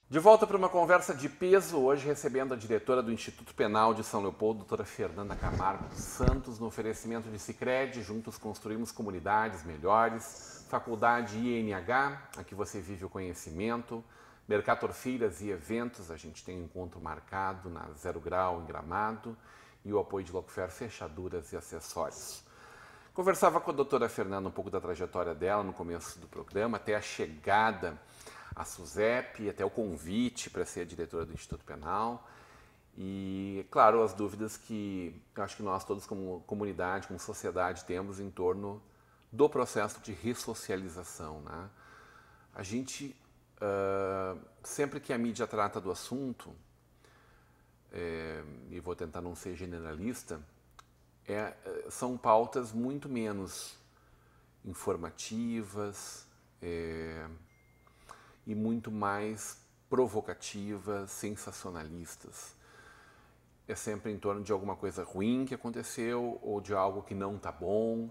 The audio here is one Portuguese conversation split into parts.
De volta para uma conversa de peso, hoje recebendo a diretora do Instituto Penal de São Leopoldo, doutora Fernanda Camargo Santos, no oferecimento de Sicredi. Juntos construímos comunidades melhores. Faculdade INH, aqui você vive o conhecimento. Mercator Feiras e Eventos, a gente tem um encontro marcado na Zero Grau, em Gramado. E o apoio de Locofer Fechaduras e Acessórios. Conversava com a doutora Fernanda um pouco da trajetória dela no começo do programa, até a chegada a SUSEP, até o convite para ser a diretora do Instituto Penal e, claro, as dúvidas que eu acho que nós todos como comunidade, como sociedade, temos em torno do processo de ressocialização, né? A gente, sempre que a mídia trata do assunto, e vou tentar não ser generalista, são pautas muito menos informativas, e muito mais provocativas, sensacionalistas. É sempre em torno de alguma coisa ruim que aconteceu ou de algo que não está bom,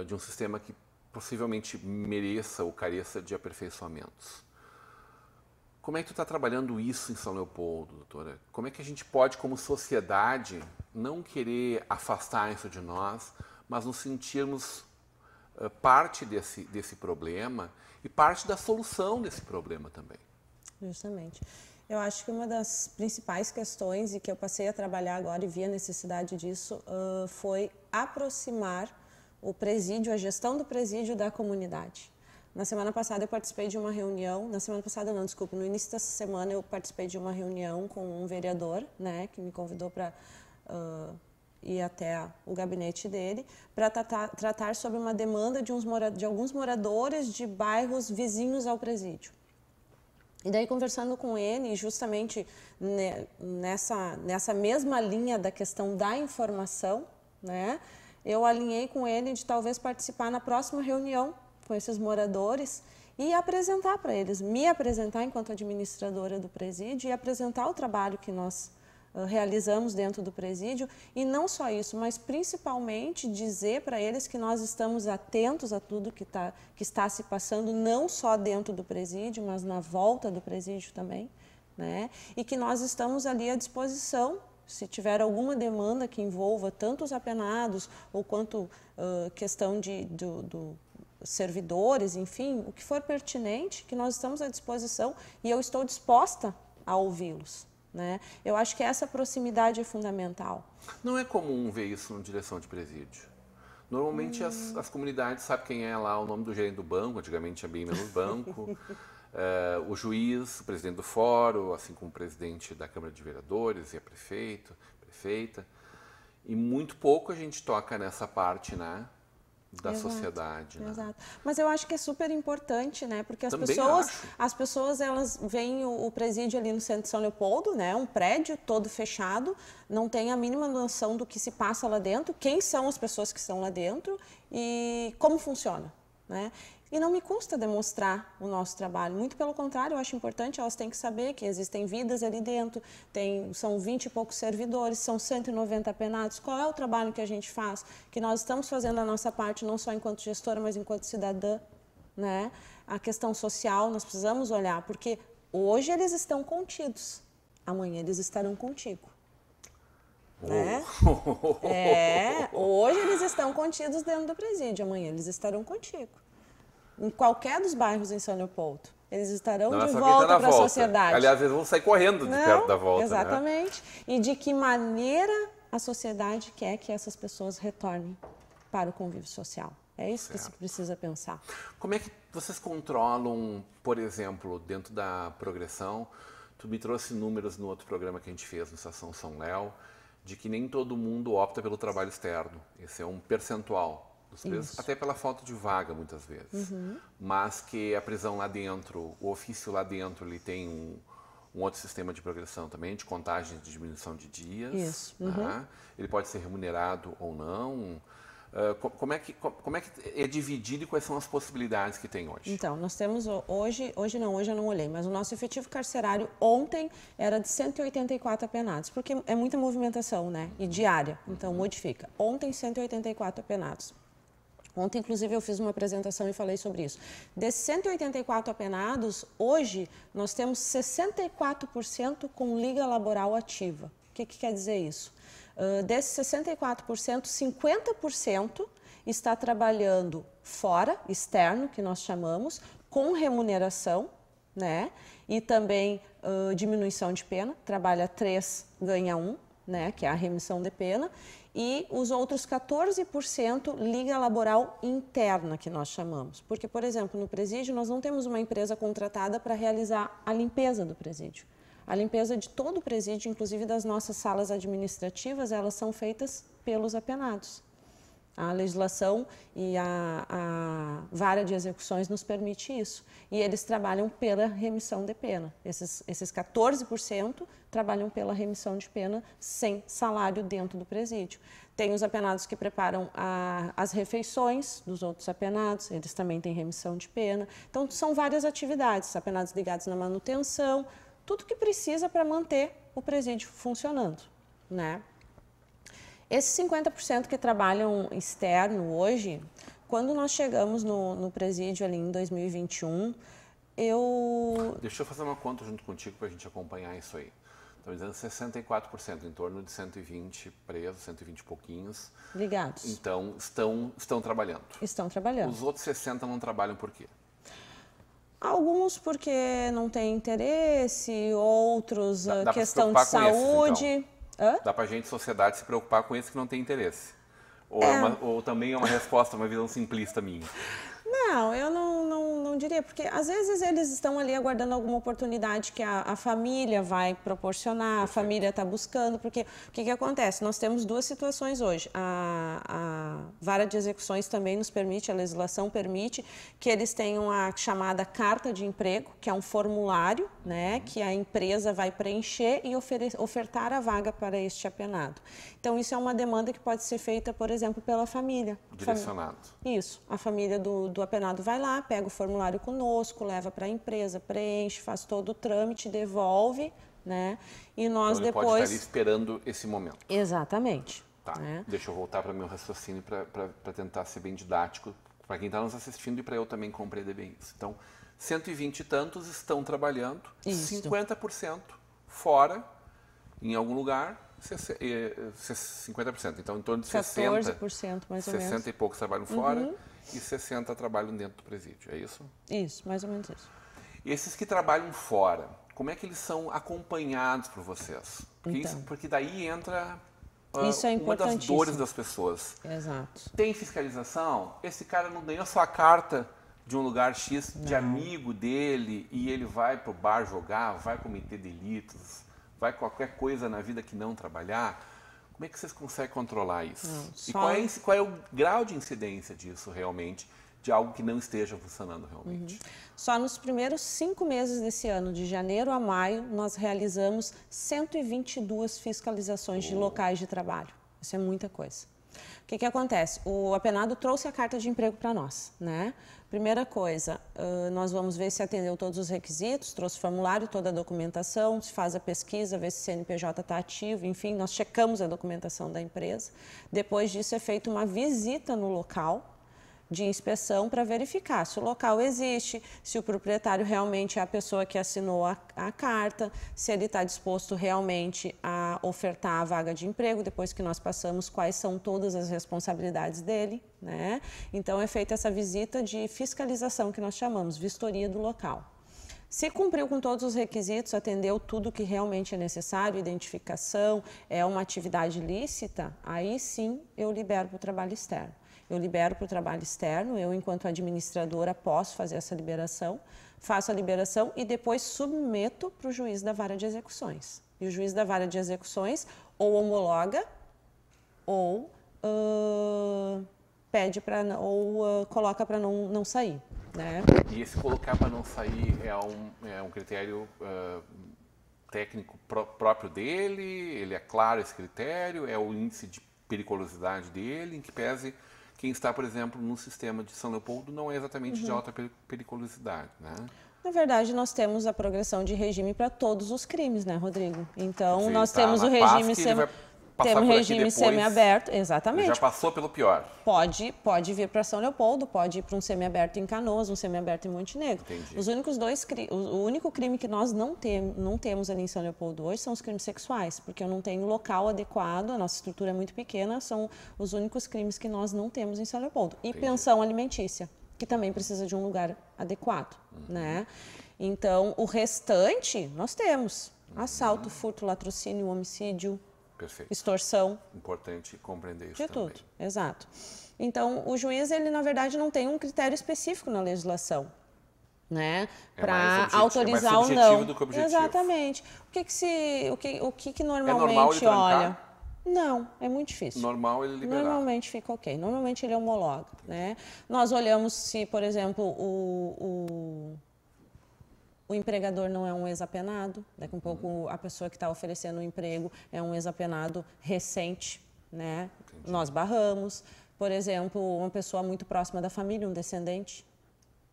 de um sistema que possivelmente mereça ou careça de aperfeiçoamentos. Como é que tu está trabalhando isso em São Leopoldo, doutora? Como é que a gente pode, como sociedade, não querer afastar isso de nós, mas nos sentirmos parte desse problema e parte da solução desse problema também? Justamente. Eu acho que uma das principais questões e que eu passei a trabalhar agora e vi a necessidade disso foi aproximar o presídio, a gestão do presídio da comunidade. Na semana passada eu participei de uma reunião, no início dessa semana eu participei de uma reunião com um vereador, né, que me convidou para ir até o gabinete dele para tratar sobre uma demanda de alguns moradores de bairros vizinhos ao presídio. E daí, conversando com ele, justamente nessa mesma linha da questão da informação, né, eu alinhei com ele de talvez participar na próxima reunião com esses moradores e apresentar para eles, me apresentar enquanto administradora do presídio e apresentar o trabalho que nós realizamos dentro do presídio, e não só isso, mas principalmente dizer para eles que nós estamos atentos a tudo que está se passando, não só dentro do presídio, mas na volta do presídio também, né? E que nós estamos ali à disposição, se tiver alguma demanda que envolva tanto os apenados ou quanto questão do servidores, enfim, o que for pertinente, que nós estamos à disposição e eu estou disposta a ouvi-los. Né? Eu acho que essa proximidade é fundamental. Não é comum ver isso na direção de presídio. Normalmente as comunidades sabem quem é lá o nome do gerente do banco, antigamente tinha bem menos banco, o juiz, o presidente do fórum, assim como o presidente da Câmara de Vereadores e a prefeita. E muito pouco a gente toca nessa parte, né? Da sociedade, né? Exato. Mas eu acho que é super importante, né? Porque as pessoas elas veem o presídio ali no centro de São Leopoldo, né? Um prédio todo fechado, não tem a mínima noção do que se passa lá dentro, quem são as pessoas que estão lá dentro e como funciona, né? E não me custa demonstrar o nosso trabalho, muito pelo contrário, eu acho importante, elas têm que saber que existem vidas ali dentro, são 20 e poucos servidores, são 190 apenados, qual é o trabalho que a gente faz, que nós estamos fazendo a nossa parte, não só enquanto gestora, mas enquanto cidadã, né? A questão social, nós precisamos olhar, porque hoje eles estão contidos, amanhã eles estarão contigo. Né? Hoje eles estão contidos dentro do presídio, amanhã eles estarão contigo. Em qualquer dos bairros em São Leopoldo. Eles estarão de volta para a sociedade. Aliás, eles vão sair correndo de perto da volta. Exatamente. Né? E de que maneira a sociedade quer que essas pessoas retornem para o convívio social. É isso que se precisa pensar. Como é que vocês controlam, por exemplo, dentro da progressão, tu me trouxe números no outro programa que a gente fez no Estação São Léo, de que nem todo mundo opta pelo trabalho externo. Esse é um percentual. Até pela falta de vaga, muitas vezes. Mas que a prisão lá dentro, o ofício lá dentro, ele tem um outro sistema de progressão também, de contagem de diminuição de dias. Isso. Né? Ele pode ser remunerado ou não. Como é que é dividido e quais são as possibilidades que tem hoje? Então, nós temos hoje eu não olhei, mas o nosso efetivo carcerário ontem era de 184 apenados, porque é muita movimentação, né? E diária, então modifica. Ontem, 184 apenados. Ontem, inclusive, eu fiz uma apresentação e falei sobre isso. Desses 184 apenados, hoje nós temos 64% com liga laboral ativa. O que quer dizer isso? Desses 64%, 50% está trabalhando fora, externo, que nós chamamos, com remuneração, né? E também diminuição de pena, trabalha 3, ganha 1, né? Que é a remissão de pena. E os outros 14% liga laboral interna, que nós chamamos. Porque, por exemplo, no presídio nós não temos uma empresa contratada para realizar a limpeza do presídio. A limpeza de todo o presídio, inclusive das nossas salas administrativas, elas são feitas pelos apenados. A legislação e a vara de execuções nos permite isso. E eles trabalham pela remissão de pena. Esses 14% trabalham pela remissão de pena sem salário dentro do presídio. Tem os apenados que preparam as refeições dos outros apenados, eles também têm remissão de pena. Então, são várias atividades, apenados ligados na manutenção, tudo que precisa para manter o presídio funcionando, né? Esses 50% que trabalham externo hoje, quando nós chegamos no presídio ali em 2021, Deixa eu fazer uma conta junto contigo para a gente acompanhar isso aí. Estão dizendo 64%, em torno de 120 presos, 120 e pouquinhos. Ligados. Então, estão trabalhando. Estão trabalhando. Os outros 60 não trabalham por quê? Alguns porque não têm interesse, outros Dá questão de saúde. Esses, então. Dá pra gente, sociedade, se preocupar com esses que não têm interesse? Ou também é uma resposta, uma visão simplista minha? Não, eu não diria, porque às vezes eles estão ali aguardando alguma oportunidade que a família vai proporcionar, a família está buscando, porque o que acontece? Nós temos duas situações hoje. A vara de execuções também nos permite, a legislação permite que eles tenham a chamada carta de emprego, que é um formulário, né, que a empresa vai preencher e ofertar a vaga para este apenado. Então, isso é uma demanda que pode ser feita, por exemplo, pela família. Direcionado. Isso, a família do apenado vai lá, pega o formulário conosco, leva para a empresa, preenche, faz todo o trâmite, devolve, né? E nós então, ele depois... pode estar ali esperando esse momento. Exatamente. Tá, né? Deixa eu voltar para o meu raciocínio para tentar ser bem didático, para quem está nos assistindo e para eu também compreender bem isso. Então, 120 e tantos estão trabalhando, isso. 50% fora, em algum lugar, 50%. Então, em torno de 14% mais ou menos. 60 e poucos trabalham fora e 60 trabalham dentro do presídio, é isso? Isso, mais ou menos isso. E esses que trabalham fora, como é que eles são acompanhados por vocês? Porque daí entra isso é uma das dores das pessoas. Exato. Tem fiscalização? Esse cara não ganhou sua carta de um lugar X de amigo dele e ele vai pro bar jogar, vai cometer delitos, vai qualquer coisa na vida que não trabalhar. Como é que vocês conseguem controlar isso? E qual é o grau de incidência disso realmente, de algo que não esteja funcionando realmente? Só nos primeiros 5 meses desse ano, de janeiro a maio, nós realizamos 122 fiscalizações de locais de trabalho. Isso é muita coisa. O que acontece? O apenado trouxe a carta de emprego para nós, né? Primeira coisa, nós vamos ver se atendeu todos os requisitos, trouxe o formulário, toda a documentação, se faz a pesquisa, vê se o CNPJ está ativo, enfim, nós checamos a documentação da empresa. Depois disso é feita uma visita no local de inspeção para verificar se o local existe, se o proprietário realmente é a pessoa que assinou a carta, se ele está disposto realmente a ofertar a vaga de emprego, depois que nós passamos quais são todas as responsabilidades dele, né? Então é feita essa visita de fiscalização que nós chamamos, vistoria do local. Se cumpriu com todos os requisitos, atendeu tudo que realmente é necessário, identificação, é uma atividade lícita, aí sim eu libero para o trabalho externo. Eu libero para o trabalho externo, eu, enquanto administradora, posso fazer essa liberação, faço a liberação e depois submeto para o juiz da vara de execuções. E o juiz da vara de execuções ou homologa ou pede para ou coloca para não sair. Né? E esse colocar para não sair é um critério técnico próprio dele? Ele é claro esse critério? É o índice de periculosidade dele? Em que pese quem está, por exemplo, no sistema de São Leopoldo não é exatamente de alta periculosidade, né? Na verdade, nós temos a progressão de regime para todos os crimes, né, Rodrigo? Então, Quer dizer, nós tá temos na o paz regime que ele vai passar temos por aqui regime depois, semiaberto, ele exatamente. já passou pelo pior. Pode vir para São Leopoldo, pode ir para um semiaberto em Canoas, um semiaberto em Montenegro. Entendi. Os únicos o único crime que nós não temos ali em São Leopoldo hoje são os crimes sexuais, porque eu não tenho local adequado, a nossa estrutura é muito pequena, são os únicos crimes que nós não temos em São Leopoldo. E pensão alimentícia, que também precisa de um lugar adequado, né? Então, o restante nós temos assalto, furto, latrocínio, homicídio, Perfeito. extorsão. Importante compreender isso De também. tudo, exato. Então, o juiz, ele na verdade não tem um critério específico na legislação, né, para autorizar ou não. Do que objetivo. Exatamente. O que normalmente normal ele trancar? olha? Não, é muito difícil. Normal ele liberar. Normalmente fica ok. Normalmente ele homologa, né? Nós olhamos se, por exemplo, o empregador não é um ex-apenado, daqui a um pouco a pessoa que está oferecendo o emprego é um ex-apenado recente, né? Entendi. Nós barramos. Por exemplo, uma pessoa muito próxima da família, um descendente,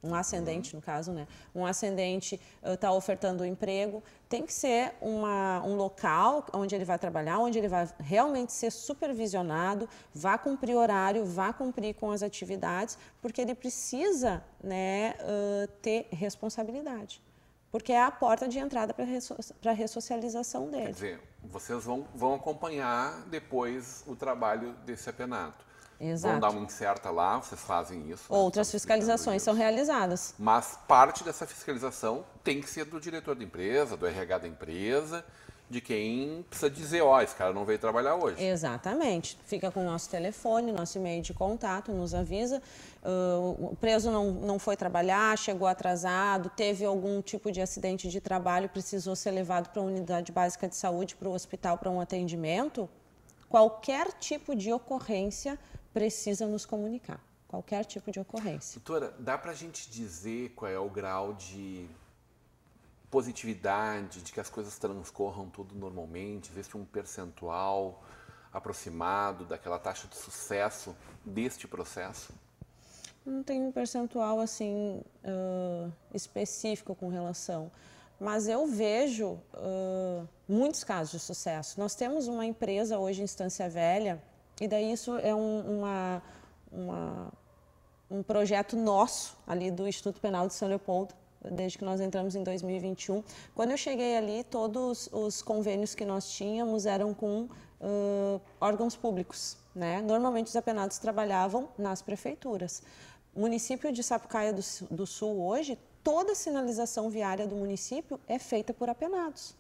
um ascendente no caso, né? Um ascendente está ofertando o emprego, tem que ser um local onde ele vai trabalhar, onde ele vai realmente ser supervisionado, vá cumprir horário, vá cumprir com as atividades, porque ele precisa, né, ter responsabilidade. Porque é a porta de entrada para a ressocialização dele. Quer dizer, vocês vão acompanhar depois o trabalho desse apenado. Exato. Vão dar uma incerta lá, vocês fazem isso. Outras fiscalizações são realizadas. Mas parte dessa fiscalização tem que ser do diretor da empresa, do RH da empresa, de quem precisa dizer, ó, esse cara não veio trabalhar hoje. Exatamente. Fica com o nosso telefone, nosso e-mail de contato, nos avisa. O preso não foi trabalhar, chegou atrasado, teve algum tipo de acidente de trabalho, precisou ser levado para a unidade básica de saúde, para o hospital, para um atendimento. Qualquer tipo de ocorrência precisa nos comunicar. Qualquer tipo de ocorrência. Doutora, dá para a gente dizer qual é o grau de positividade, de que as coisas transcorram tudo normalmente? Existe um percentual aproximado daquela taxa de sucesso deste processo? Não tem um percentual assim específico com relação, mas eu vejo muitos casos de sucesso. Nós temos uma empresa hoje em Estância Velha, e daí isso é um projeto nosso ali do Instituto Penal de São Leopoldo, desde que nós entramos em 2021. Quando eu cheguei ali, todos os convênios que nós tínhamos eram com órgãos públicos, né? Normalmente os apenados trabalhavam nas prefeituras. O município de Sapucaia do Sul hoje, toda a sinalização viária do município é feita por apenados.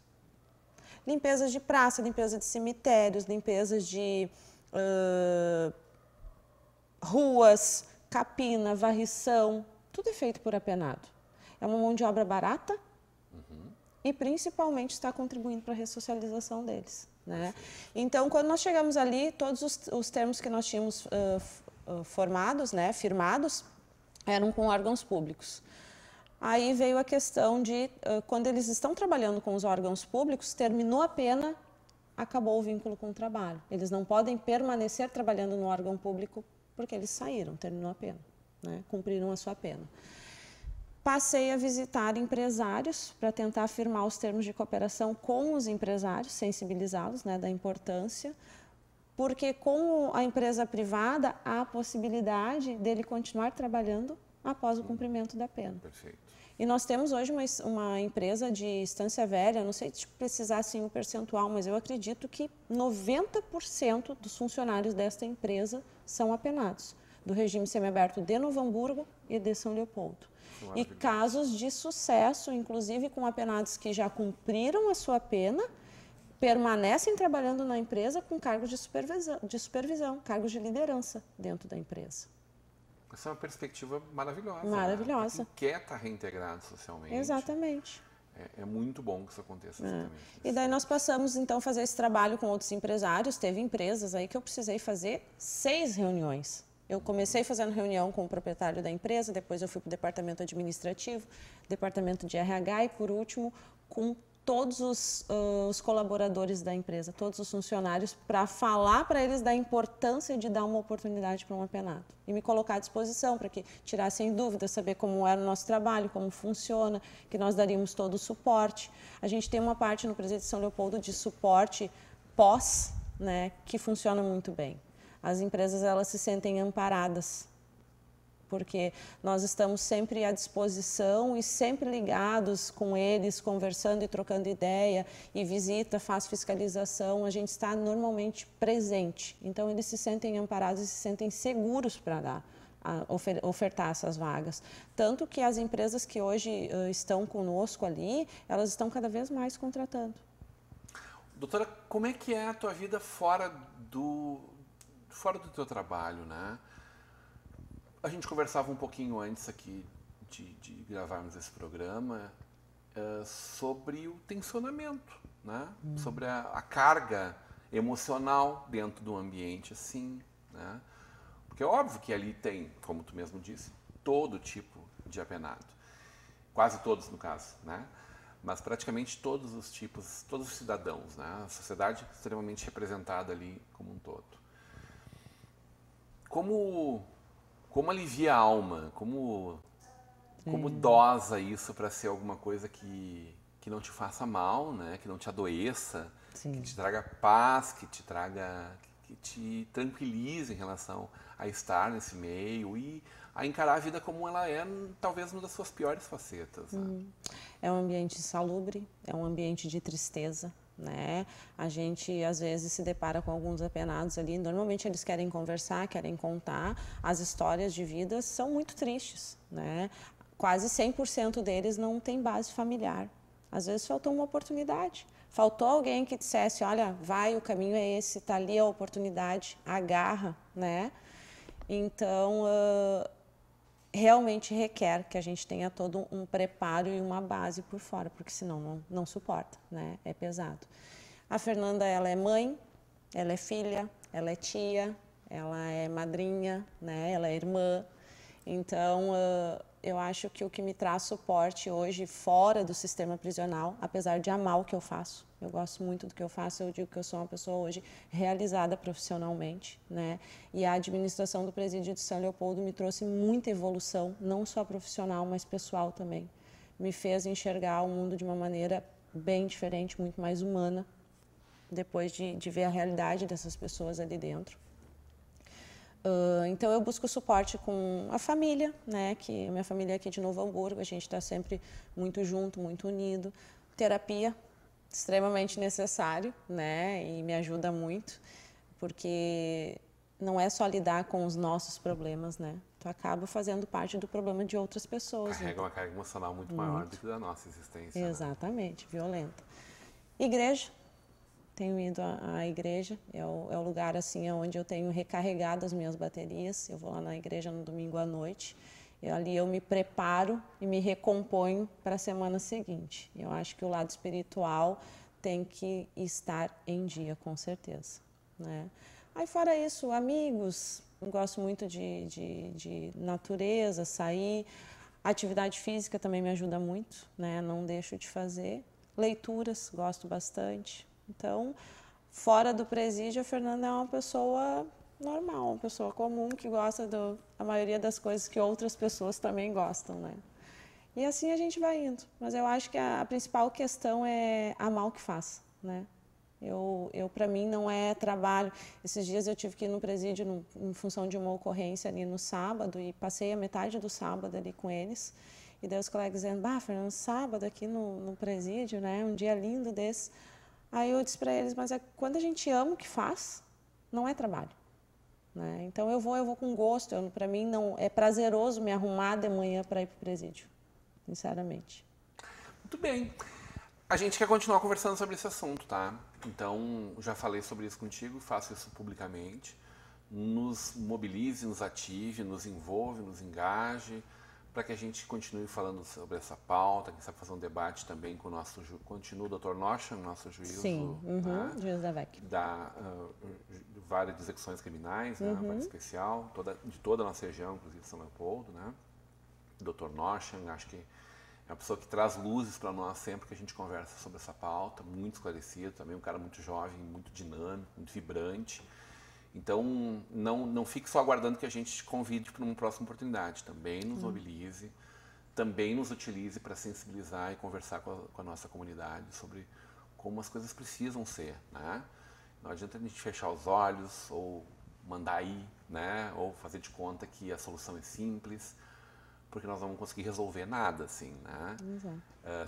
Limpezas de praça, limpeza de cemitérios, limpezas de ruas, capina, varrição, tudo é feito por apenado. É uma mão de obra barata e principalmente está contribuindo para a ressocialização deles, né? Então, quando nós chegamos ali, todos os termos que nós tínhamos formados, né, firmados, eram com órgãos públicos. Aí veio a questão de, quando eles estão trabalhando com os órgãos públicos, terminou a pena, acabou o vínculo com o trabalho. Eles não podem permanecer trabalhando no órgão público porque eles saíram, terminou a pena, né, cumpriram a sua pena. Passei a visitar empresários para tentar firmar os termos de cooperação com os empresários, sensibilizá-los, né, da importância, porque com a empresa privada há a possibilidade dele continuar trabalhando após o cumprimento da pena. Perfeito. E nós temos hoje uma empresa de Estância Velha, não sei se precisar assim o percentual, mas eu acredito que 90% dos funcionários desta empresa são apenados, do regime semiaberto de Novo Hamburgo e de São Leopoldo. E casos de sucesso, inclusive com apenados que já cumpriram a sua pena, permanecem trabalhando na empresa com cargos de supervisão, cargos de liderança dentro da empresa. Essa é uma perspectiva maravilhosa. Maravilhosa. Né? Quem quer estar reintegrado socialmente. Exatamente. É muito bom que isso aconteça. E daí nós passamos, então, a fazer esse trabalho com outros empresários. Teve empresas aí que eu precisei fazer 6 reuniões. Eu comecei fazendo reunião com o proprietário da empresa, depois eu fui para o departamento administrativo, departamento de RH e, por último, com todos os colaboradores da empresa, todos os funcionários, para falar para eles da importância de dar uma oportunidade para um apenado e me colocar à disposição para que tirassem dúvidas, saber como era o nosso trabalho, como funciona, que nós daríamos todo o suporte. A gente tem uma parte no Presídio de São Leopoldo de suporte pós, né, que funciona muito bem. As empresas, elas se sentem amparadas, porque nós estamos sempre à disposição e sempre ligados com eles, conversando e trocando ideia, e visita, faz fiscalização, a gente está normalmente presente. Então, eles se sentem amparados e se sentem seguros para ofertar essas vagas. Tanto que as empresas que hoje estão conosco ali, elas estão cada vez mais contratando. Doutora, como é que é a tua vida fora do teu trabalho, né? A gente conversava um pouquinho antes aqui de gravarmos esse programa sobre o tensionamento, né? Sobre a carga emocional dentro do ambiente, assim, né? Porque é óbvio que ali tem, como tu mesmo disse, todo tipo de apenado. Quase todos, no caso, né? Mas praticamente todos os tipos, todos os cidadãos, né? A sociedade extremamente representada ali como um todo. Como alivia a alma, como dosa isso para ser alguma coisa que não te faça mal, né? Que não te adoeça, Sim. que te traga paz, que te tranquilize em relação a estar nesse meio e a encarar a vida como ela é, talvez uma das suas piores facetas. Né? É um ambiente insalubre, é um ambiente de tristeza, né? A gente às vezes se depara com alguns apenados ali, normalmente eles querem conversar, querem contar, as histórias de vida são muito tristes, né? Quase 100% deles não tem base familiar, às vezes faltou uma oportunidade, faltou alguém que dissesse, olha, vai, o caminho é esse, está ali a oportunidade, agarra, né? Então, realmente requer que a gente tenha todo um preparo e uma base por fora, porque senão não suporta, né? É pesado. A Fernanda, ela é mãe, ela é filha, ela é tia, ela é madrinha, né? Ela é irmã. Então, eu acho que o que me traz suporte hoje fora do sistema prisional, apesar de amar o que eu faço, eu gosto muito do que eu faço, eu digo que eu sou uma pessoa hoje realizada profissionalmente, né? E a administração do Presídio de São Leopoldo me trouxe muita evolução, não só profissional, mas pessoal também. Me fez enxergar o mundo de uma maneira bem diferente, muito mais humana, depois de ver a realidade dessas pessoas ali dentro. Então eu busco suporte com a família, né? Que a minha família é aqui de Novo Hamburgo, a gente está sempre muito junto, muito unido. Terapia, extremamente necessário, né? E me ajuda muito, porque não é só lidar com os nossos problemas, né? Tu acaba fazendo parte do problema de outras pessoas. Carrega uma carga emocional muito maior do que da nossa existência. Exatamente, né? Violenta. Igreja. Tenho ido à igreja, é o lugar assim onde eu tenho recarregado as minhas baterias. Eu vou lá na igreja no domingo à noite, e ali eu me preparo e me recomponho para a semana seguinte. Eu acho que o lado espiritual tem que estar em dia, com certeza, né? Aí fora isso, amigos, eu gosto muito de natureza, sair. Atividade física também me ajuda muito, né? Não deixo de fazer. Leituras, gosto bastante. Então, fora do presídio, a Fernanda é uma pessoa normal, uma pessoa comum que gosta da maioria das coisas que outras pessoas também gostam, né? E assim a gente vai indo. Mas eu acho que a principal questão é amar o que faz, né? Para mim, não é trabalho. Esses dias eu tive que ir no presídio em função de uma ocorrência ali no sábado e passei a metade do sábado ali com eles. E daí os colegas dizendo, Fernanda, sábado aqui no presídio, né? Um dia lindo desse. Aí eu disse para eles, mas quando a gente ama o que faz, não é trabalho, né? Então eu vou com gosto. Para mim não é prazeroso me arrumar de manhã para ir para o presídio, sinceramente. Muito bem. A gente quer continuar conversando sobre esse assunto, tá? Então, já falei sobre isso contigo, faço isso publicamente. Nos mobilize, nos ative, nos envolve, nos engaje, para que a gente continue falando sobre essa pauta, quem sabe fazer um debate também com o nosso continua o Dr. Nocha, nosso juiz. Sim, né? Juiz da VEC. Da vara de execuções criminais, né? Vara especial, de toda a nossa região, inclusive São Leopoldo, né? Dr. Nocha, acho que É uma pessoa que traz luzes para nós sempre que a gente conversa sobre essa pauta, muito esclarecido, também um cara muito jovem, muito dinâmico, muito vibrante. Então, não fique só aguardando que a gente te convide para uma próxima oportunidade. Também nos mobilize, também nos utilize para sensibilizar e conversar com a nossa comunidade sobre como as coisas precisam ser, né? Não adianta a gente fechar os olhos ou mandar ir, né? Ou fazer de conta que a solução é simples, porque nós não vamos conseguir resolver nada, assim, né?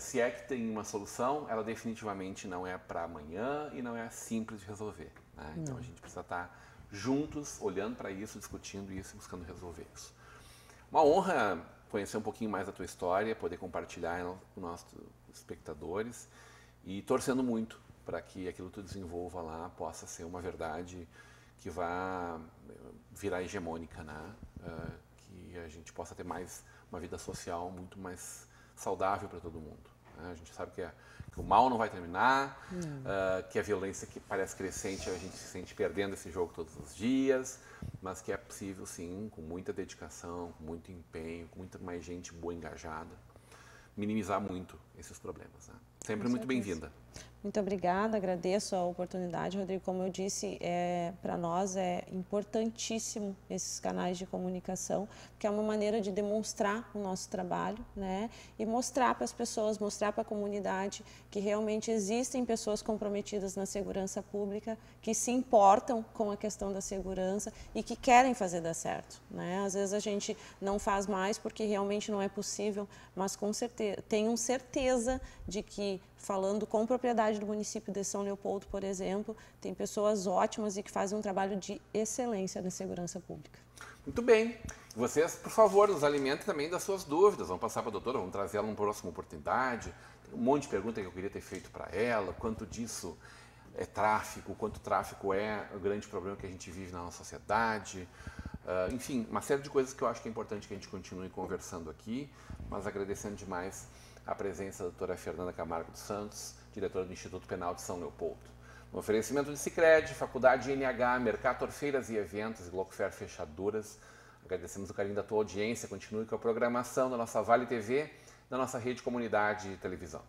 Se é que tem uma solução, ela definitivamente não é para amanhã e não é simples de resolver, né? Então a gente precisa estar juntos, olhando para isso, discutindo isso e buscando resolver isso. Uma honra conhecer um pouquinho mais da tua história, poder compartilhar com nossos espectadores e torcendo muito para que aquilo que tu desenvolva lá possa ser uma verdade que vá virar hegemônica, né? Que a gente possa ter uma vida social muito mais saudável para todo mundo, né? A gente sabe que o mal não vai terminar, que a violência que parece crescente, a gente se sente perdendo esse jogo todos os dias, mas que é possível sim, com muita dedicação, com muito empenho, com muita mais gente boa engajada, minimizar muito esses problemas, né? Sempre muito bem-vinda. Muito obrigada, agradeço a oportunidade, Rodrigo. Como eu disse, para nós é importantíssimo esses canais de comunicação, porque é uma maneira de demonstrar o nosso trabalho, né? E mostrar para as pessoas, mostrar para a comunidade que realmente existem pessoas comprometidas na segurança pública, que se importam com a questão da segurança e que querem fazer dar certo, né? Às vezes a gente não faz mais porque realmente não é possível, mas com certeza, tenho certeza de que, falando com propriedade do município de São Leopoldo, por exemplo, tem pessoas ótimas e que fazem um trabalho de excelência na segurança pública. Muito bem. Vocês, por favor, nos alimentem também das suas dúvidas. Vamos passar para a doutora, vamos trazer ela numa próxima oportunidade. Tem um monte de perguntas que eu queria ter feito para ela. Quanto disso é tráfico, quanto tráfico é o grande problema que a gente vive na nossa sociedade. Enfim, uma série de coisas que eu acho que é importante que a gente continue conversando aqui, mas agradecendo demais a presença da doutora Fernanda Camargo dos Santos, diretora do Instituto Penal de São Leopoldo. No oferecimento de Sicredi, Faculdade NH, Mercator Feiras e Eventos, Glocofer Fechaduras. Agradecemos o carinho da tua audiência. Continue com a programação da nossa Vale TV, da nossa rede comunidade de televisão.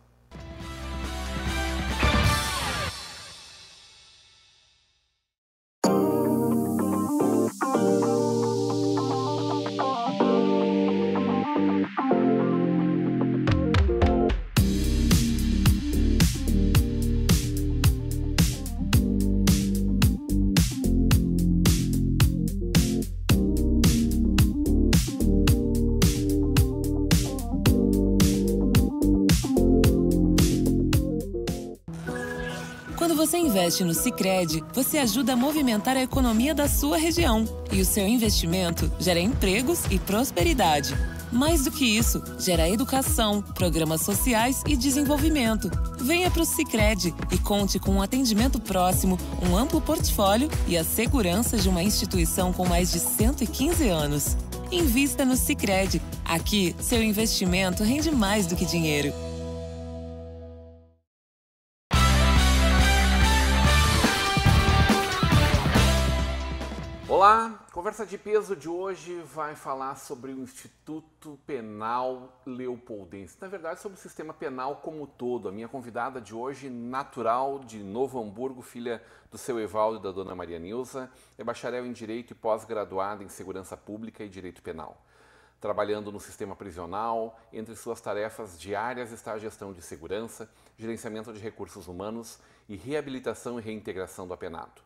Quando você investe no Sicredi, você ajuda a movimentar a economia da sua região. E o seu investimento gera empregos e prosperidade. Mais do que isso, gera educação, programas sociais e desenvolvimento. Venha para o Sicredi e conte com um atendimento próximo, um amplo portfólio e a segurança de uma instituição com mais de 115 anos. Invista no Sicredi. Aqui, seu investimento rende mais do que dinheiro. Olá, conversa de peso de hoje vai falar sobre o Instituto Penal Leopoldense. Na verdade, sobre o sistema penal como um todo. A minha convidada de hoje, natural de Novo Hamburgo, filha do seu Evaldo e da dona Maria Nilza, é bacharel em Direito e pós-graduada em Segurança Pública e Direito Penal. Trabalhando no sistema prisional, entre suas tarefas diárias está a gestão de segurança, gerenciamento de recursos humanos e reabilitação e reintegração do apenado.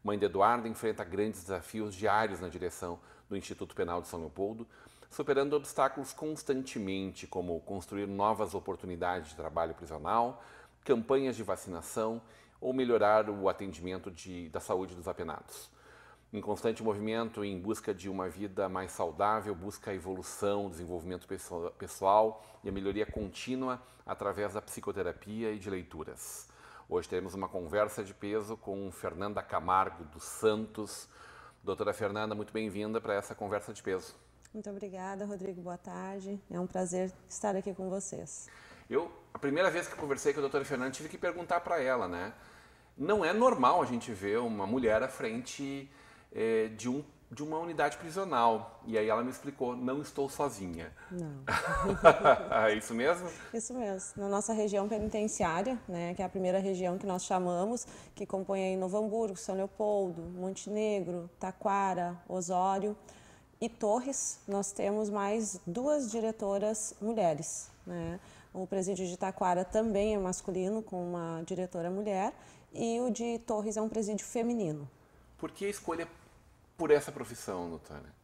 Mãe de Eduardo enfrenta grandes desafios diários na direção do Instituto Penal de São Leopoldo, superando obstáculos constantemente, como construir novas oportunidades de trabalho prisional, campanhas de vacinação ou melhorar o atendimento da saúde dos apenados. Em constante movimento em busca de uma vida mais saudável, busca a evolução, o desenvolvimento pessoal e a melhoria contínua através da psicoterapia e de leituras. Hoje teremos uma conversa de peso com Fernanda Camargo dos Santos. Doutora Fernanda, muito bem-vinda para essa conversa de peso. Muito obrigada, Rodrigo. Boa tarde. É um prazer estar aqui com vocês. A primeira vez que conversei com a doutora Fernanda, tive que perguntar para ela, né? Não é normal a gente ver uma mulher à frente de um de uma unidade prisional. E aí ela me explicou, não estou sozinha. Não. É isso mesmo? Isso mesmo. Na nossa região penitenciária, né, que é a primeira região que nós chamamos, que compõe aí Novo Hamburgo, São Leopoldo, Montenegro, Taquara, Osório e Torres, nós temos mais 2 diretoras mulheres, né? O presídio de Taquara também é masculino, com uma diretora mulher, e o de Torres é um presídio feminino. Por que a escolha por essa profissão, doutora?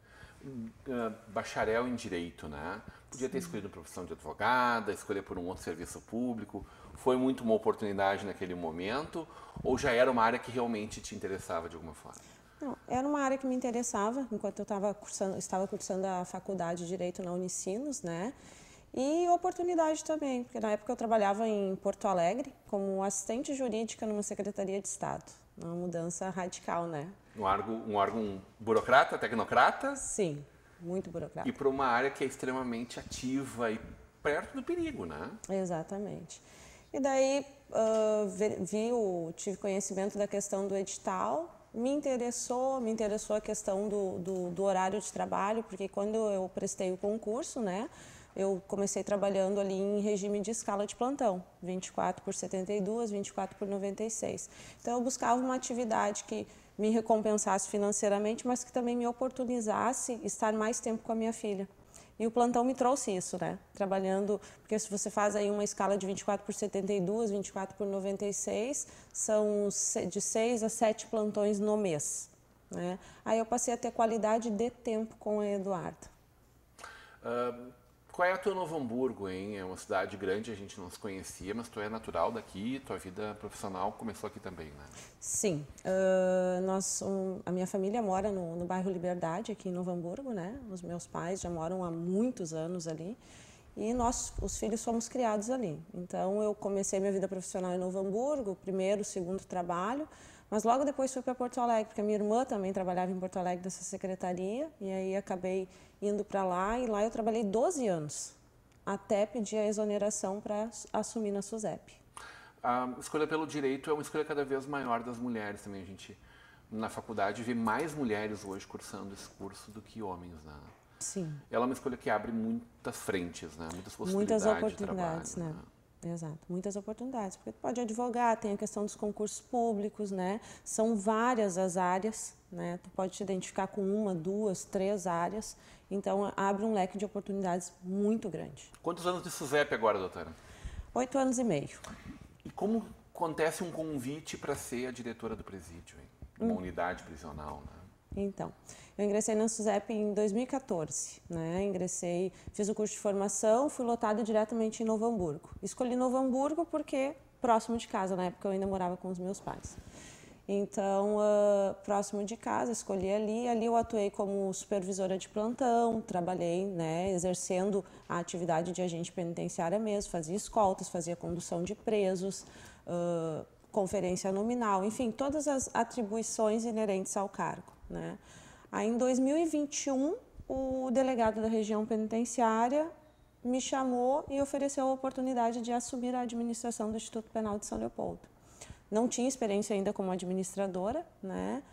Bacharel em Direito, né? Podia ter escolhido a profissão de advogada, escolher por um outro serviço público. Foi muito uma oportunidade naquele momento? Ou já era uma área que realmente te interessava de alguma forma? Não, era uma área que me interessava enquanto eu estava cursando a faculdade de Direito na Unicinos, né? E oportunidade também, porque na época eu trabalhava em Porto Alegre como assistente jurídica numa Secretaria de Estado. Uma mudança radical, né? Um órgão burocrata, tecnocrata? Sim, muito burocrata. E para uma área que é extremamente ativa e perto do perigo, né? Exatamente. E daí tive conhecimento da questão do edital, me interessou a questão do horário de trabalho, porque quando eu prestei o concurso, né, eu comecei trabalhando ali em regime de escala de plantão, 24 por 72, 24 por 96. Então eu buscava uma atividade que me recompensasse financeiramente, mas que também me oportunizasse estar mais tempo com a minha filha. E o plantão me trouxe isso, né? Trabalhando, porque se você faz aí uma escala de 24 por 72, 24 por 96, são de 6 a 7 plantões no mês, né? Aí eu passei a ter qualidade de tempo com a Eduarda. Qual é a tua Novo Hamburgo, hein? É uma cidade grande, a gente não se conhecia, mas tu é natural daqui, tua vida profissional começou aqui também, né? Sim. A minha família mora no bairro Liberdade, aqui em Novo Hamburgo, né? Os meus pais já moram há muitos anos ali e nós, os filhos, fomos criados ali. Então, eu comecei minha vida profissional em Novo Hamburgo, primeiro, segundo trabalho, mas logo depois fui para Porto Alegre, porque a minha irmã também trabalhava em Porto Alegre nessa secretaria, e aí acabei indo para lá, e lá eu trabalhei 12 anos, até pedir a exoneração para assumir na SUSEP. A escolha pelo direito é uma escolha cada vez maior das mulheres também. A gente, na faculdade, vê mais mulheres hoje cursando esse curso do que homens, né? Sim. Ela é uma escolha que abre muitas frentes, né? Muitas possibilidades muitas oportunidades, de trabalho, né? Exato, muitas oportunidades, porque tu pode advogar, tem a questão dos concursos públicos, né? São várias as áreas, né? Tu pode te identificar com 1, 2, 3 áreas, então abre um leque de oportunidades muito grande. Quantos anos de SUSEP agora, doutora? 8 anos e meio. E como acontece um convite para ser a diretora do presídio, hein? Uma unidade prisional, né? Então, eu ingressei na SUSEP em 2014, né? Fiz o curso de formação, fui lotada diretamente em Novo Hamburgo. Escolhi Novo Hamburgo porque próximo de casa, na época eu ainda morava com os meus pais. Então, próximo de casa, escolhi ali. Ali eu atuei como supervisora de plantão, trabalhei, né, exercendo a atividade de agente penitenciária mesmo, fazia escoltas, fazia condução de presos, conferência nominal, enfim, todas as atribuições inerentes ao cargo, né? Aí, em 2021, o delegado da região penitenciária me chamou e ofereceu a oportunidade de assumir a administração do Instituto Penal de São Leopoldo. Não tinha experiência ainda como administradora, né?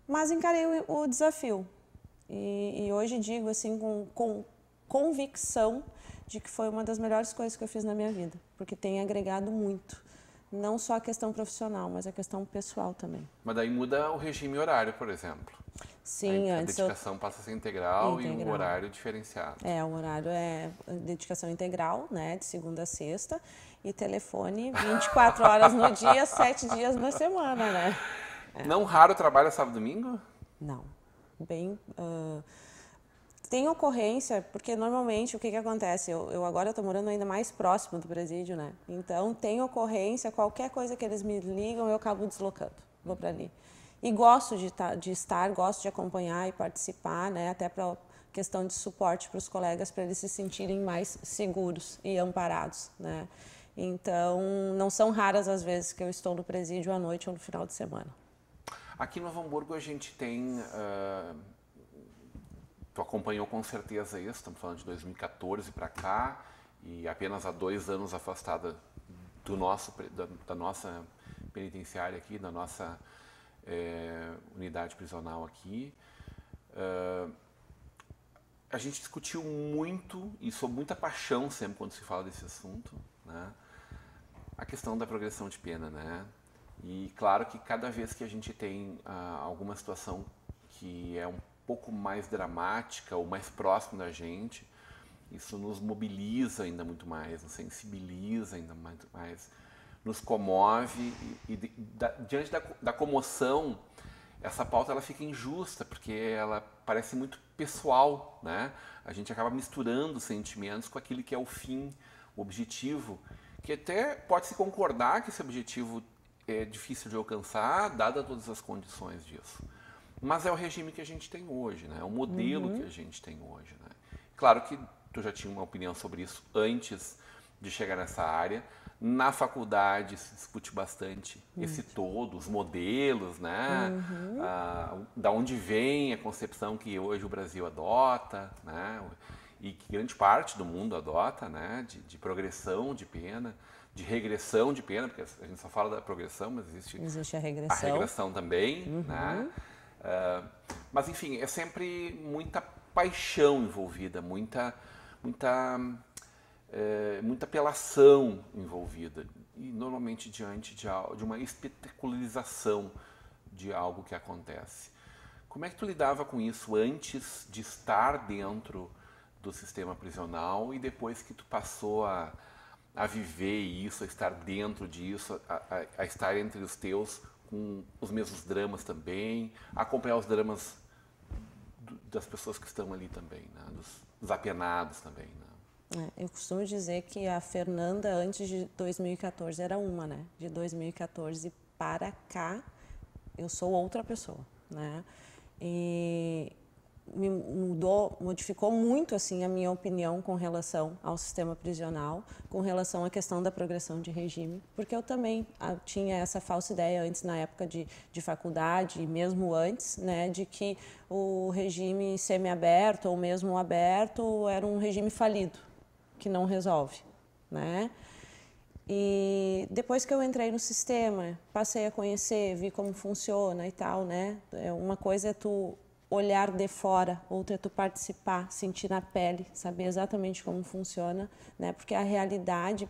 Mas encarei o desafio. E hoje digo assim com convicção de que foi uma das melhores coisas que eu fiz na minha vida, porque tem agregado muito. Não só a questão profissional, mas a questão pessoal também. Mas daí muda o regime horário, por exemplo. Sim, a dedicação passa a ser integral e um horário diferenciado. O horário é dedicação integral, né, de segunda a sexta, e telefone 24 horas no dia, 7 dias na semana, né? Não raro trabalha sábado e domingo? Não, tem ocorrência, porque normalmente o que acontece? Eu agora estou morando ainda mais próximo do presídio, né? Então tem ocorrência, qualquer coisa que eles me ligam, eu acabo deslocando, vou para ali. E gosto de estar, gosto de acompanhar e participar, né? Até para questão de suporte para os colegas, para eles se sentirem mais seguros e amparados, né? Então, não são raras as vezes que eu estou no presídio à noite ou no final de semana. Aqui no Novo Hamburgo a gente tem... Tu acompanhou com certeza isso, estamos falando de 2014 para cá, e apenas há 2 anos afastada da nossa penitenciária aqui, da nossa unidade prisional aqui. a gente discutiu muito, e sob muita paixão sempre quando se fala desse assunto, né? A questão da progressão de pena, né? E claro que cada vez que a gente tem alguma situação que é um pouco mais dramática ou mais próximo da gente, isso nos mobiliza ainda muito mais, nos sensibiliza ainda muito mais, nos comove diante da comoção, essa pauta ela fica injusta, porque ela parece muito pessoal, né? A gente acaba misturando sentimentos com aquilo que é o fim, o objetivo, que até pode-se concordar que esse objetivo é difícil de alcançar, dada todas as condições disso. Mas é o regime que a gente tem hoje, né? É o modelo que a gente tem hoje, né? Claro que tu já tinha uma opinião sobre isso antes de chegar nessa área. Na faculdade se discute bastante esse todo, os modelos, né? Da onde vem a concepção que hoje o Brasil adota, né? E que grande parte do mundo adota, né? De progressão de pena, de regressão de pena, porque a gente só fala da progressão, mas existe a regressão também, né? Mas enfim, é sempre muita paixão envolvida, muita apelação envolvida, e normalmente diante de uma espetacularização de algo que acontece. Como é que tu lidava com isso antes de estar dentro do sistema prisional e depois que tu passou a viver isso, a estar dentro disso, a estar entre os teus com os mesmos dramas também, acompanhar os dramas das pessoas que estão ali também, né? Dos apenados também, né? Eu costumo dizer que a Fernanda antes de 2014 era uma, né? De 2014 para cá eu sou outra pessoa, né? E modificou muito assim a minha opinião com relação ao sistema prisional, com relação à questão da progressão de regime, porque eu também tinha essa falsa ideia antes, na época de faculdade, e mesmo antes, né, de que o regime semiaberto ou mesmo aberto era um regime falido, que não resolve, né? E depois que eu entrei no sistema, passei a conhecer, vi como funciona e tal, né? Uma coisa é tu olhar de fora, outra é tu participar, sentir na pele, saber exatamente como funciona, né? Porque a realidade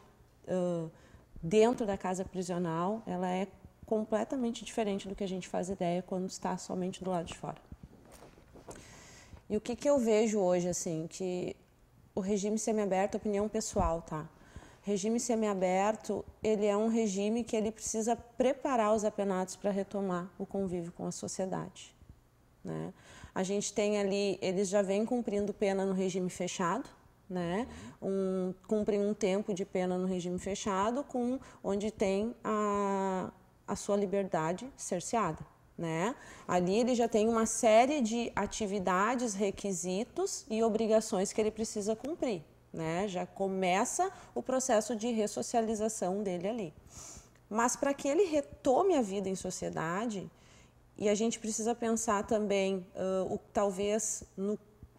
dentro da casa prisional, ela é completamente diferente do que a gente faz ideia quando está somente do lado de fora. E o que eu vejo hoje, assim, que o regime semiaberto, opinião pessoal, tá? Regime semiaberto, ele é um regime que ele precisa preparar os apenados para retomar o convívio com a sociedade, né? A gente tem ali, eles já vêm cumprindo pena no regime fechado, né? Cumprem um tempo de pena no regime fechado, onde tem a sua liberdade cerceada, né? Ali ele já tem uma série de atividades, requisitos e obrigações que ele precisa cumprir, né? Já começa o processo de ressocialização dele ali. Mas para que ele retome a vida em sociedade, e a gente precisa pensar também, talvez,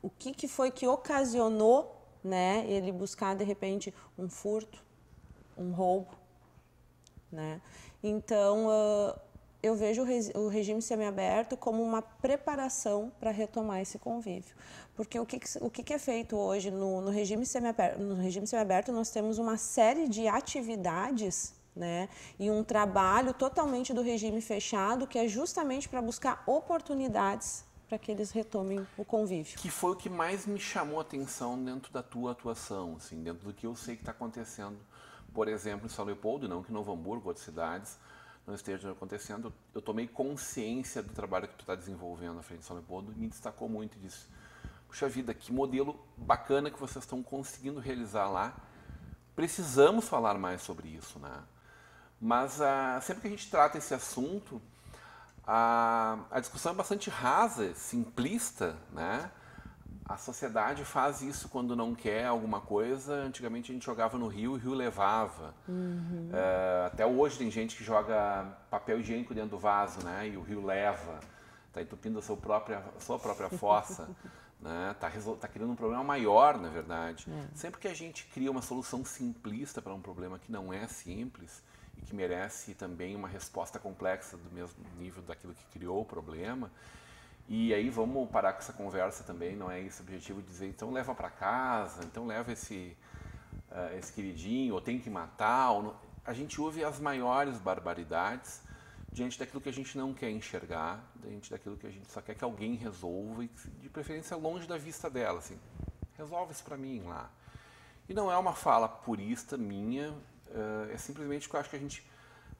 o que foi que ocasionou, né, ele buscar, de repente, um furto, um roubo, né? Então, eu vejo o regime semiaberto como uma preparação para retomar esse convívio. Porque o que é feito hoje no regime semiaberto? No regime semiaberto, nós temos uma série de atividades, né, e um trabalho totalmente do regime fechado, que é justamente para buscar oportunidades para que eles retomem o convívio. Que foi o que mais me chamou a atenção dentro da tua atuação, assim, dentro do que eu sei que está acontecendo, por exemplo, em São Leopoldo, não que em Novo Hamburgo, outras cidades, não esteja acontecendo. Eu tomei consciência do trabalho que tu está desenvolvendo na frente de São Leopoldo e me destacou muito e disse, puxa vida, que modelo bacana que vocês estão conseguindo realizar lá. Precisamos falar mais sobre isso, né? Mas sempre que a gente trata esse assunto, a discussão é bastante rasa, simplista, né? A sociedade faz isso quando não quer alguma coisa. Antigamente a gente jogava no rio e o rio levava. Até hoje tem gente que joga papel higiênico dentro do vaso, né? E o rio leva. Está entupindo a sua própria fossa. Né? Tá criando um problema maior, na verdade. Sempre que a gente cria uma solução simplista para um problema que não é simples e que merece também uma resposta complexa do mesmo nível daquilo que criou o problema, E aí vamos parar com essa conversa também, não é esse o objetivo de dizer, então leva para casa, então leva esse queridinho, ou tem que matar. A gente ouve as maiores barbaridades diante daquilo que a gente não quer enxergar, diante daquilo que a gente só quer que alguém resolva, e de preferência longe da vista dela, assim, resolve isso para mim lá. E não é uma fala purista minha, é simplesmente que eu acho que a gente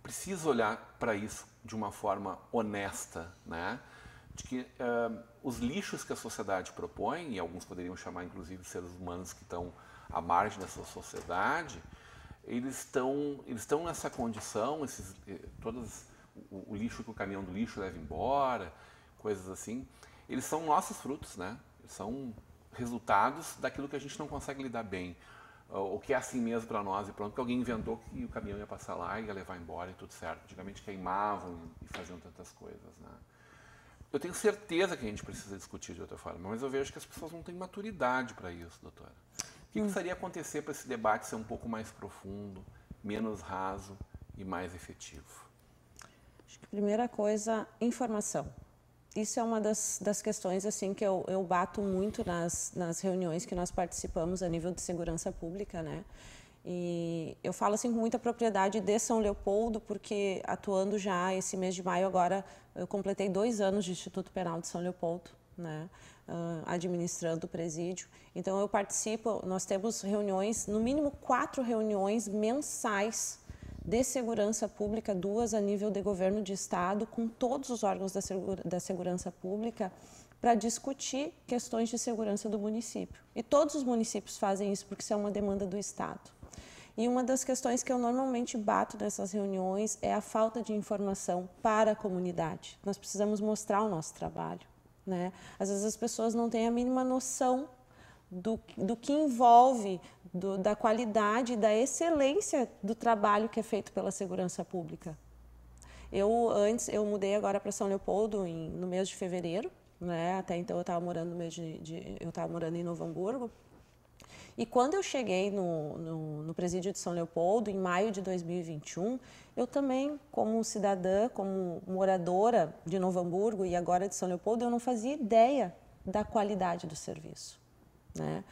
precisa olhar para isso de uma forma honesta, né? De que os lixos que a sociedade propõe, e alguns poderiam chamar inclusive seres humanos que estão à margem dessa sociedade, eles estão nessa condição, o lixo que o caminhão do lixo leva embora, coisas assim, eles são nossos frutos, né? Eles são resultados daquilo que a gente não consegue lidar bem, o que é assim mesmo para nós, e pronto, que alguém inventou que o caminhão ia passar lá e ia levar embora e tudo certo. Antigamente queimavam e faziam tantas coisas, né? Eu tenho certeza que a gente precisa discutir de outra forma, mas eu vejo que as pessoas não têm maturidade para isso, doutora. O que precisaria acontecer para esse debate ser um pouco mais profundo, menos raso e mais efetivo? Acho que a primeira coisa, informação. Isso é uma das questões assim que eu bato muito nas reuniões que nós participamos a nível de segurança pública, né? E eu falo assim com muita propriedade de São Leopoldo, porque atuando já esse mês de maio agora, eu completei 2 anos de Instituto Penal de São Leopoldo, né? Administrando o presídio. Então eu participo, nós temos reuniões, no mínimo 4 reuniões mensais de segurança pública, 2 a nível de governo de estado, com todos os órgãos da segurança pública, para discutir questões de segurança do município. E todos os municípios fazem isso porque isso é uma demanda do estado. E uma das questões que eu normalmente bato nessas reuniões é a falta de informação para a comunidade. Nós precisamos mostrar o nosso trabalho, né? Às vezes as pessoas não têm a mínima noção do que envolve, da qualidade, da excelência do trabalho que é feito pela segurança pública. Eu mudei agora para São Leopoldo no mês de fevereiro, né? Até então eu estava morando em Novo Hamburgo. E quando eu cheguei no presídio de São Leopoldo, em maio de 2021, eu também, como cidadã, como moradora de Novo Hamburgo e agora de São Leopoldo, eu não fazia ideia da qualidade do serviço, né?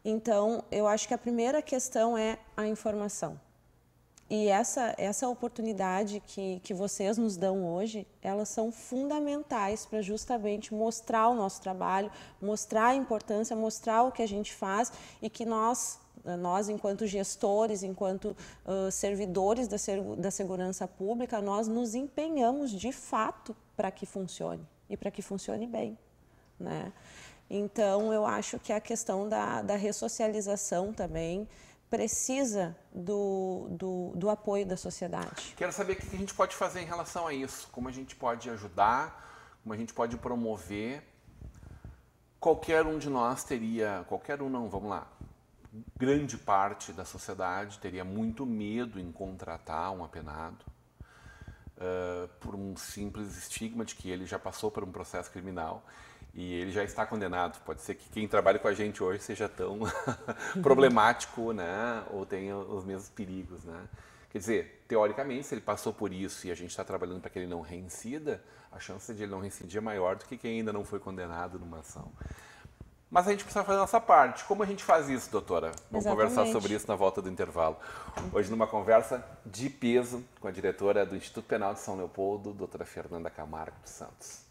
Então, eu acho que a primeira questão é a informação. E essa oportunidade que vocês nos dão hoje, elas são fundamentais para justamente mostrar o nosso trabalho, mostrar a importância, mostrar o que a gente faz e que nós enquanto gestores, enquanto servidores da segurança pública, nós nos empenhamos de fato para que funcione e para que funcione bem, né? Então, eu acho que a questão da ressocialização também precisa do apoio da sociedade. Quero saber o que a gente pode fazer em relação a isso, como a gente pode ajudar, como a gente pode promover. Qualquer um de nós vamos lá, grande parte da sociedade teria muito medo em contratar um apenado, por um simples estigma de que ele já passou por um processo criminal e ele já está condenado. Pode ser que quem trabalha com a gente hoje seja tão problemático, né? Ou tenha os mesmos perigos, né? Quer dizer, teoricamente, se ele passou por isso e a gente está trabalhando para que ele não reincida, a chance de ele não reincidir é maior do que quem ainda não foi condenado numa ação. Mas a gente precisa fazer a nossa parte. Como a gente faz isso, doutora? Vamos conversar sobre isso na volta do intervalo. Hoje, numa conversa de peso com a diretora do Instituto Penal de São Leopoldo, doutora Fernanda Camargo dos Santos.